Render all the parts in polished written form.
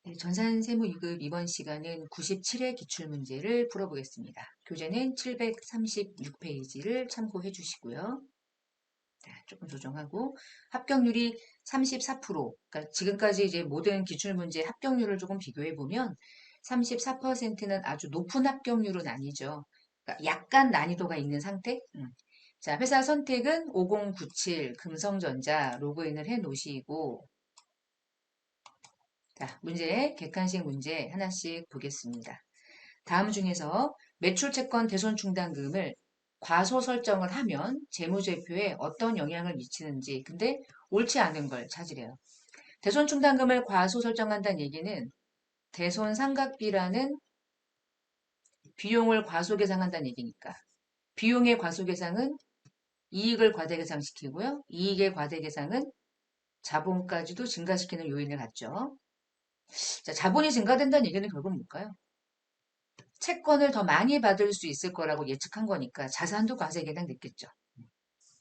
네, 전산세무 2급 이번 시간은 97회 기출문제를 풀어보겠습니다. 교재는 736페이지를 참고해 주시고요. 자, 조금 조정하고 합격률이 34%, 그러니까 지금까지 이제 모든 기출문제 합격률을 조금 비교해 보면 34%는 아주 높은 합격률은 아니죠. 그러니까 약간 난이도가 있는 상태. 자, 회사 선택은 5097 금성전자 로그인을 해 놓으시고 자, 문제, 객관식 문제 하나씩 보겠습니다. 다음 중에서 매출채권 대손충당금을 과소 설정을 하면 재무제표에 어떤 영향을 미치는지, 근데 옳지 않은 걸 찾으래요. 대손충당금을 과소 설정한다는 얘기는 대손상각비라는 비용을 과소 계상한다는 얘기니까. 비용의 과소 계상은 이익을 과대 계상시키고요. 이익의 과대 계상은 자본까지도 증가시키는 요인을 갖죠. 자, 자본이 증가된다는 얘기는 결국 뭘까요? 채권을 더 많이 받을 수 있을 거라고 예측한 거니까 자산도 과세 계상됐겠죠.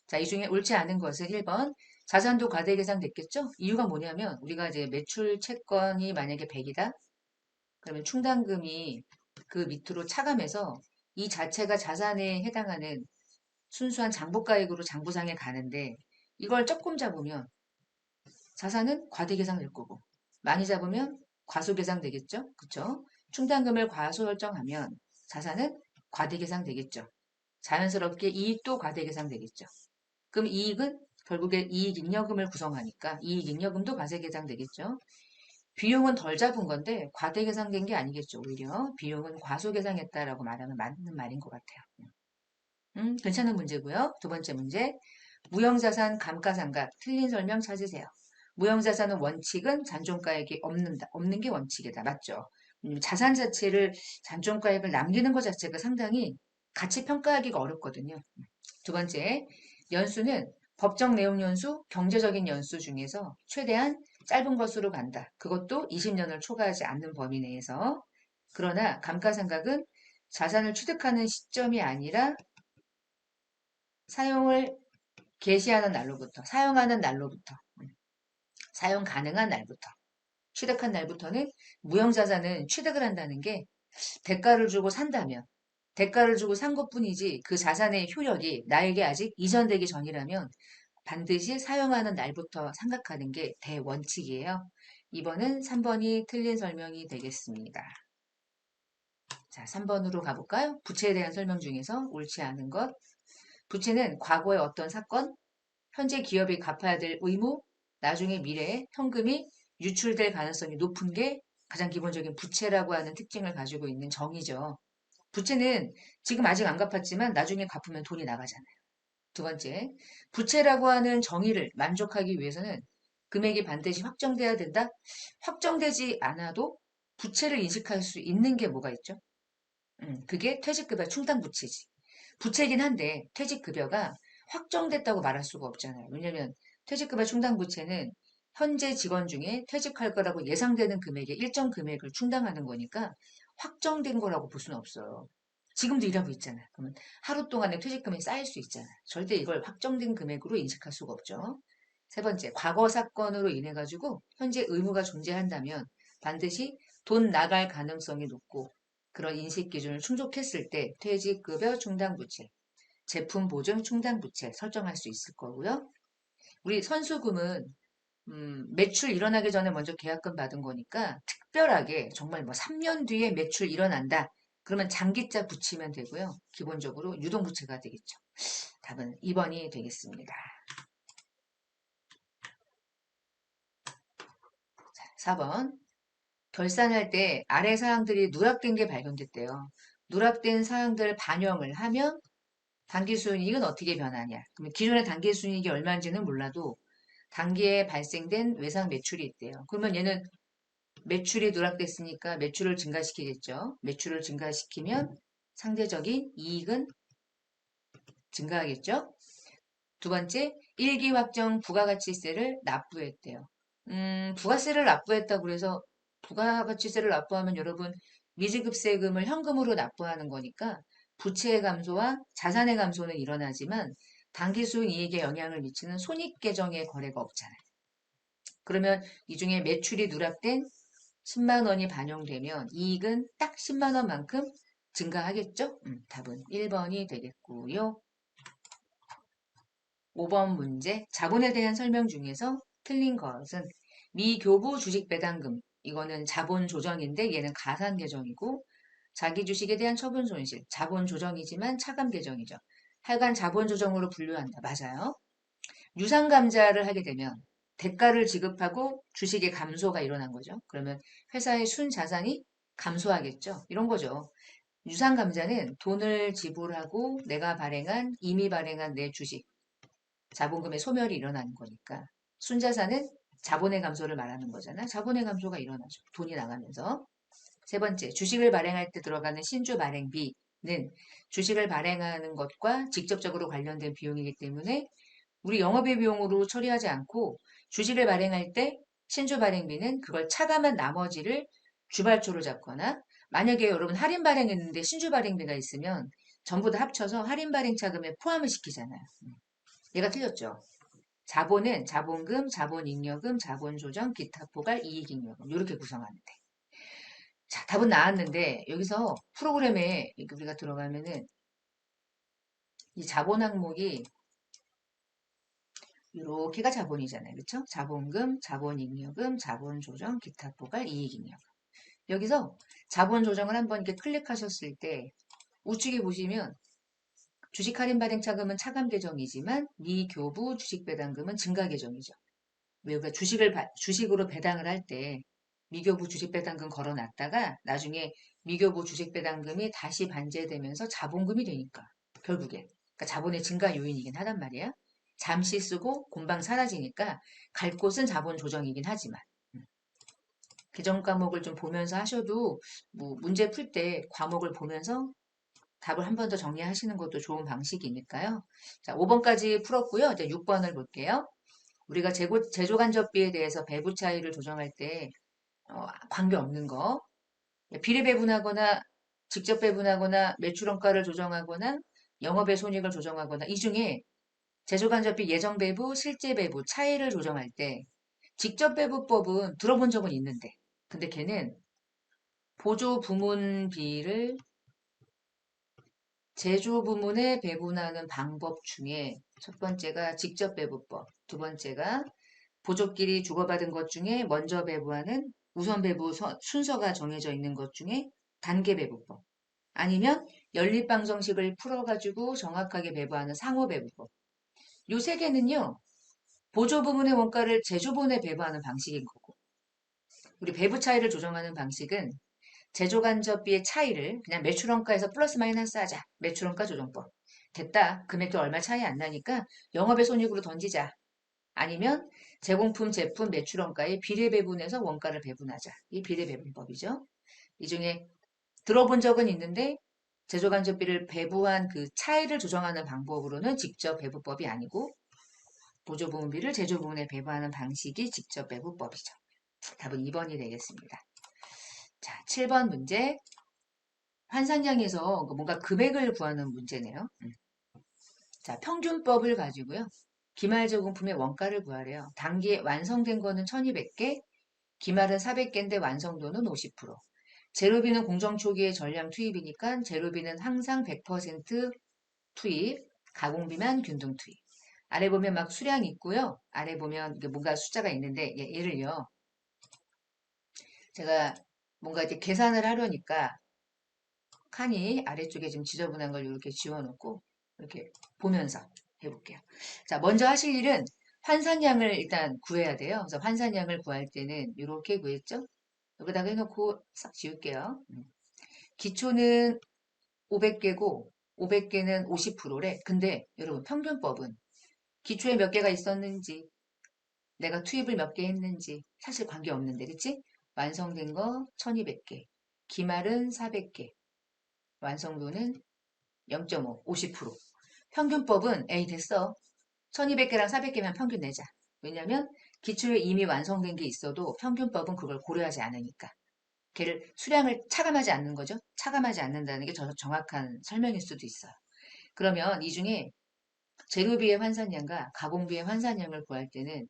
자, 이 중에 옳지 않은 것은 1번 자산도 과세 계상됐겠죠. 이유가 뭐냐면 우리가 이제 매출 채권이 만약에 100이다. 그러면 충당금이 그 밑으로 차감해서 이 자체가 자산에 해당하는 순수한 장부가액으로 장부상에 가는데 이걸 조금 잡으면 자산은 과대 계상될 거고 많이 잡으면 과소 계상되겠죠. 그쵸? 충당금을 과소 설정하면 자산은 과대 계상되겠죠. 자연스럽게 이익도 과대 계상되겠죠. 그럼 이익은 결국에 이익잉여금을 구성하니까 이익잉여금도 과세 계상되겠죠. 비용은 덜 잡은 건데 과대 계상된 게 아니겠죠. 오히려 비용은 과소 계상했다라고 말하면 맞는 말인 것 같아요. 괜찮은 문제고요. 두 번째 문제. 무형자산 감가상각 틀린 설명 찾으세요. 무형자산은 원칙은 잔존가액이 없는 게 원칙이다. 맞죠? 자산 자체를 잔존가액을 남기는 것 자체가 상당히 가치 평가하기가 어렵거든요. 두 번째, 연수는 법정 내용 연수, 경제적인 연수 중에서 최대한 짧은 것으로 간다. 그것도 20년을 초과하지 않는 범위 내에서. 그러나 감가상각은 자산을 취득하는 시점이 아니라 사용을 개시하는 날로부터, 사용하는 날로부터, 사용 가능한 날부터, 취득한 날부터는 무형자산은 취득을 한다는 게 대가를 주고 산다면, 대가를 주고 산 것뿐이지 그 자산의 효력이 나에게 아직 이전되기 전이라면 반드시 사용하는 날부터 생각하는 게 대원칙이에요. 2번은 3번이 틀린 설명이 되겠습니다. 자, 3번으로 가볼까요? 부채에 대한 설명 중에서 옳지 않은 것. 부채는 과거의 어떤 사건, 현재 기업이 갚아야 될 의무, 나중에 미래에 현금이 유출될 가능성이 높은 게 가장 기본적인 부채라고 하는 특징을 가지고 있는 정의죠. 부채는 지금 아직 안 갚았지만 나중에 갚으면 돈이 나가잖아요. 두 번째, 부채라고 하는 정의를 만족하기 위해서는 금액이 반드시 확정돼야 된다? 확정되지 않아도 부채를 인식할 수 있는 게 뭐가 있죠? 그게 퇴직급여 충당부채지. 부채긴 한데 퇴직급여가 확정됐다고 말할 수가 없잖아요. 왜냐하면 퇴직급여 충당부채는 현재 직원 중에 퇴직할 거라고 예상되는 금액의 일정 금액을 충당하는 거니까 확정된 거라고 볼 수는 없어요. 지금도 일하고 있잖아요. 그러면 하루 동안에 퇴직금이 쌓일 수 있잖아요. 절대 이걸 확정된 금액으로 인식할 수가 없죠. 세 번째, 과거 사건으로 인해 가지고 현재 의무가 존재한다면 반드시 돈 나갈 가능성이 높고 그런 인식 기준을 충족했을 때 퇴직급여 충당부채, 제품 보증 충당부채 설정할 수 있을 거고요. 우리 선수금은 매출 일어나기 전에 먼저 계약금 받은 거니까 특별하게 정말 뭐 3년 뒤에 매출 일어난다. 그러면 장기자 붙이면 되고요. 기본적으로 유동부채가 되겠죠. 답은 2번이 되겠습니다. 4번. 결산할 때 아래 사항들이 누락된 게 발견됐대요. 누락된 사항들 반영을 하면 당기순이익은 어떻게 변하냐? 그러면 기존의 당기순이익이 얼마인지는 몰라도 단기에 발생된 외상 매출이 있대요. 그러면 얘는 매출이 누락됐으니까 매출을 증가시키겠죠. 매출을 증가시키면 상대적인 이익은 증가하겠죠. 두 번째, 일기 확정 부가가치세를 납부했대요. 부가세를 납부했다고 그래서 부가가치세를 납부하면 여러분 미지급세금을 현금으로 납부하는 거니까 부채의 감소와 자산의 감소는 일어나지만 당기순 이익에 영향을 미치는 손익 계정의 거래가 없잖아요. 그러면 이 중에 매출이 누락된 10만 원이 반영되면 이익은 딱 10만 원만큼 증가하겠죠? 답은 1번이 되겠고요. 5번 문제. 자본에 대한 설명 중에서 틀린 것은 미교부 주식 배당금. 이거는 자본 조정인데 얘는 가산 계정이고 자기 주식에 대한 처분 손실. 자본 조정이지만 차감 계정이죠. 하여간 자본 조정으로 분류한다. 맞아요. 유상 감자를 하게 되면 대가를 지급하고 주식의 감소가 일어난 거죠. 그러면 회사의 순 자산이 감소하겠죠. 이런 거죠. 유상 감자는 돈을 지불하고 내가 발행한 이미 발행한 내 주식 자본금의 소멸이 일어나는 거니까 순자산은 자본의 감소를 말하는 거잖아. 자본의 감소가 일어나죠. 돈이 나가면서. 세 번째, 주식을 발행할 때 들어가는 신주 발행비는 주식을 발행하는 것과 직접적으로 관련된 비용이기 때문에 우리 영업의 비용으로 처리하지 않고 주식을 발행할 때 신주 발행비는 그걸 차감한 나머지를 주발초로 잡거나 만약에 여러분 할인 발행했는데 신주 발행비가 있으면 전부 다 합쳐서 할인 발행 차금에 포함을 시키잖아요. 얘가 틀렸죠. 자본은 자본금, 자본잉여금, 자본조정, 기타 포괄, 이익잉여금 이렇게 구성하는데. 자, 답은 나왔는데 여기서 프로그램에 우리가 들어가면은 이 자본 항목이 이렇게가 자본이잖아요. 그렇죠? 자본금, 자본잉여금, 자본조정, 기타 포괄, 이익잉여금. 여기서 자본조정을 한번 이렇게 클릭하셨을 때 우측에 보시면 주식 할인 발행 차금은 차감 계정이지만 미교부 주식 배당금은 증가 계정이죠. 왜 우리가 주식으로 배당을 할 때 미교부 주식 배당금 걸어놨다가 나중에 미교부 주식 배당금이 다시 반제되면서 자본금이 되니까 결국엔 그러니까 자본의 증가 요인이긴 하단 말이야. 잠시 쓰고 금방 사라지니까 갈 곳은 자본 조정이긴 하지만 개정 과목을 좀 보면서 하셔도 뭐 문제 풀 때 과목을 보면서 답을 한 번 더 정리하시는 것도 좋은 방식이니까요. 자, 5번까지 풀었고요. 이제 6번을 볼게요. 우리가 제조간접비에 대해서 배부 차이를 조정할 때 관계없는 거 비례 배분하거나 직접 배분하거나 매출원가를 조정하거나 영업의 손익을 조정하거나 이 중에 제조간접비 예정 배부, 실제 배부 차이를 조정할 때 직접 배부법은 들어본 적은 있는데 근데 걔는 보조 부문비를 제조 부문에 배분하는 방법 중에 첫 번째가 직접 배부법, 두 번째가 보조끼리 주고받은 것 중에 먼저 배부하는 우선 배부 순서가 정해져 있는 것 중에 단계 배부법. 아니면 연립방정식을 풀어가지고 정확하게 배부하는 상호 배부법. 요 세 개는요, 보조 부문의 원가를 제조 부문에 배부하는 방식인 거고, 우리 배부 차이를 조정하는 방식은 제조간접비의 차이를 그냥 매출원가에서 플러스 마이너스 하자. 매출원가 조정법. 됐다. 금액도 얼마 차이 안 나니까 영업의 손익으로 던지자. 아니면 제공품 제품 매출원가의 비례 배분해서 원가를 배분하자. 이 비례 배분법이죠. 이 중에 들어본 적은 있는데 제조간접비를 배부한 그 차이를 조정하는 방법으로는 직접 배부법이 아니고 보조부문비를 제조부문에 배부하는 방식이 직접 배부법이죠. 답은 2번이 되겠습니다. 자, 7번 문제. 환산량에서 뭔가 금액을 구하는 문제네요. 자, 평균법을 가지고요. 기말제공품의 원가를 구하래요. 단기에 완성된 거는 1200개, 기말은 400개인데 완성도는 50%. 제로비는 공정 초기에 전량 투입이니까 제로비는 항상 100% 투입, 가공비만 균등 투입. 아래 보면 막 수량이 있고요. 아래 보면 이게 뭔가 숫자가 있는데 예를요. 제가 뭔가 이제 계산을 하려니까 칸이 아래쪽에 좀 지저분한 걸 이렇게 지워놓고 이렇게 보면서 해볼게요. 자, 먼저 하실 일은 환산량을 일단 구해야 돼요. 그래서 환산량을 구할 때는 이렇게 구했죠? 여기다가 해놓고 싹 지울게요. 기초는 500개고 500개는 50%래. 근데 여러분 평균법은 기초에 몇 개가 있었는지 내가 투입을 몇 개 했는지 사실 관계없는데 그치? 완성된 거 1200개 기말은 400개 완성도는 0.5, 50%. 평균법은 에이 됐어. 1200개랑 400개면 평균 내자. 왜냐면 기초에 이미 완성된 게 있어도 평균법은 그걸 고려하지 않으니까. 걔를 수량을 차감하지 않는 거죠. 차감하지 않는다는 게 정확한 설명일 수도 있어요. 그러면 이 중에 재료비의 환산량과 가공비의 환산량을 구할 때는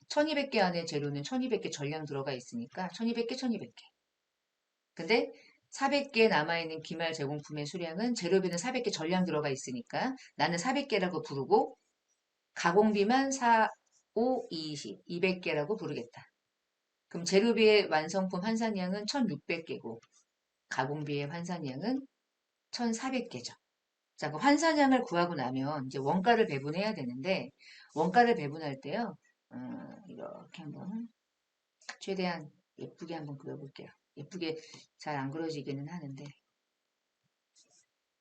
1200개 안에 재료는 1200개 전량 들어가 있으니까 1200개, 1200개. 근데 400개 남아있는 기말 제공품의 수량은 재료비는 400개 전량 들어가 있으니까 나는 400개라고 부르고 가공비만 4, 5, 20, 200개라고 부르겠다. 그럼 재료비의 완성품 환산량은 1600개고 가공비의 환산량은 1400개죠. 자, 그 환산량을 구하고 나면 이제 원가를 배분해야 되는데 원가를 배분할 때요. 이렇게 한번 최대한 예쁘게 한번 그려볼게요. 예쁘게 잘 안 그려지기는 하는데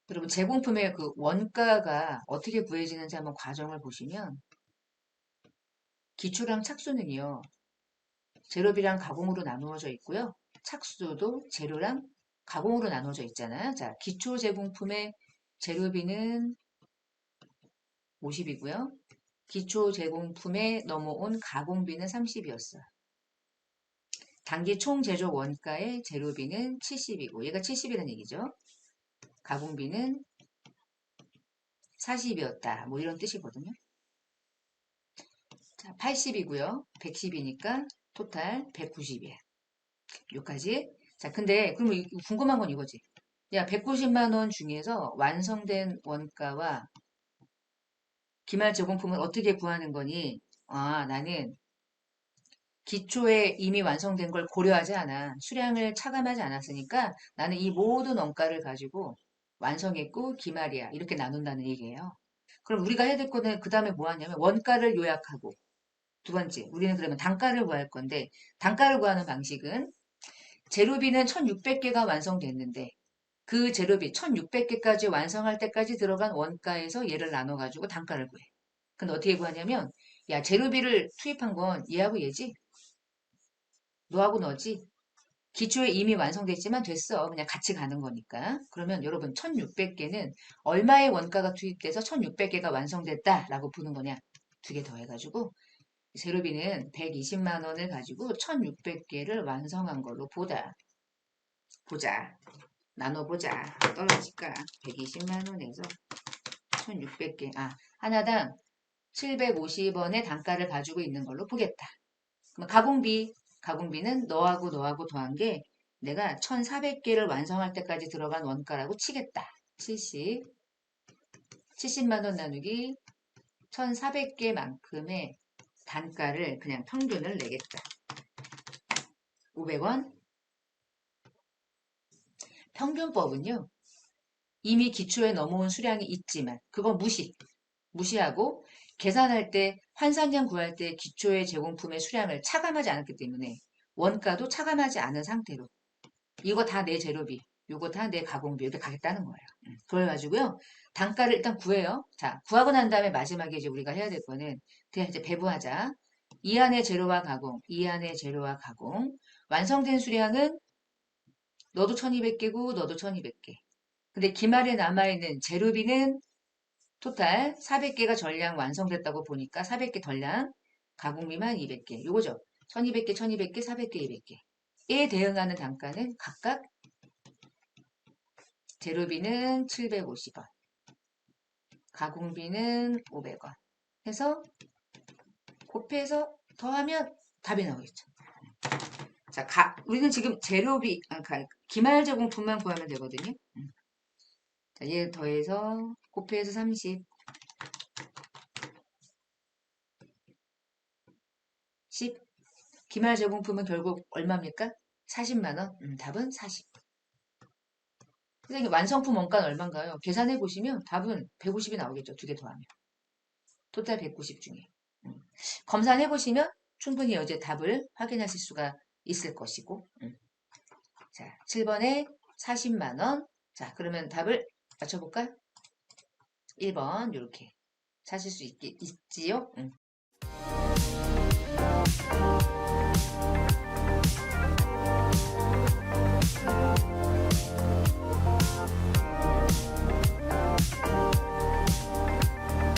여러분 제공품의 그 원가가 어떻게 구해지는지 한번 과정을 보시면 기초랑 착수는요. 재료비랑 가공으로 나누어져 있고요. 착수도 재료랑 가공으로 나누어져 있잖아요. 자, 기초 제공품의 재료비는 50이고요. 기초 제공품에 넘어온 가공비는 30이었어요. 단기 총 제조 원가의 재료비는 70이고 얘가 70이라는 얘기죠. 가공비는 40이었다. 뭐 이런 뜻이거든요. 자, 80이고요. 110이니까 토탈 190이에요. 여기까지. 자, 근데 그러면 궁금한 건 이거지. 야, 190만 원 중에서 완성된 원가와 기말 제공품을 어떻게 구하는 거니? 아, 나는 기초에 이미 완성된 걸 고려하지 않아. 수량을 차감하지 않았으니까 나는 이 모든 원가를 가지고 완성했고 기말이야. 이렇게 나눈다는 얘기예요. 그럼 우리가 해야 될 거는 그 다음에 뭐 하냐면 원가를 요약하고 두 번째, 우리는 그러면 단가를 구할 건데 단가를 구하는 방식은 재료비는 1600개가 완성됐는데 그 재료비 1600개까지 완성할 때까지 들어간 원가에서 얘를 나눠가지고 단가를 구해. 근데 어떻게 구하냐면 야 재료비를 투입한 건 얘하고 얘지? 너하고 너지? 기초에 이미 완성됐지만 됐어. 그냥 같이 가는 거니까. 그러면 여러분 1600개는 얼마의 원가가 투입돼서 1600개가 완성됐다라고 보는 거냐? 두 개 더 해가지고 재료비는 120만 원을 가지고 1600개를 완성한 걸로 보자. 나눠보자. 떨어질까? 120만 원에서 1600개. 아, 하나당 750원의 단가를 가지고 있는 걸로 보겠다. 그럼 가공비는 너하고 더한 게 내가 1400개를 완성할 때까지 들어간 원가라고 치겠다. 70만 원 나누기 1400개만큼의 단가를 그냥 평균을 내겠다. 500원. 평균법은요. 이미 기초에 넘어온 수량이 있지만 그거 무시하고 계산할 때 환산량 구할 때 기초의 제공품의 수량을 차감하지 않았기 때문에 원가도 차감하지 않은 상태로 이거 다 내 재료비, 이거 다 내 가공비 이렇게 가겠다는 거예요. 그래가지고요. 단가를 일단 구해요. 자, 구하고 난 다음에 마지막에 이제 우리가 해야 될 거는 그냥 이제 배부하자. 이 안의 재료와 가공, 이 안의 재료와 가공. 완성된 수량은 너도 1200개고 너도 1200개. 근데 기말에 남아있는 재료비는 토탈 400개가 전량 완성됐다고 보니까 400개 덜량, 가공비만 200개. 요거죠. 1200개, 1200개, 400개, 200개에 대응하는 단가는 각각 재료비는 750원, 가공비는 500원 해서 곱해서 더하면 답이 나오겠죠. 자, 우리는 지금 재료비, 기말 제공품만 구하면 되거든요. 자, 얘 더해서 곱해서 30, 10. 기말 제공품은 결국 얼마입니까? 40만 원. 답은 40. 선생님 완성품 원가는 얼마인가요? 계산해 보시면 답은 150이 나오겠죠. 두 개 더하면. 토탈 190 중에. 검사해 보시면 충분히 어제 답을 확인하실 수가 있을 것이고. 자, 7번에 40만 원. 자, 그러면 답을 맞춰볼까? 1번 이렇게 찾을 수 있지요?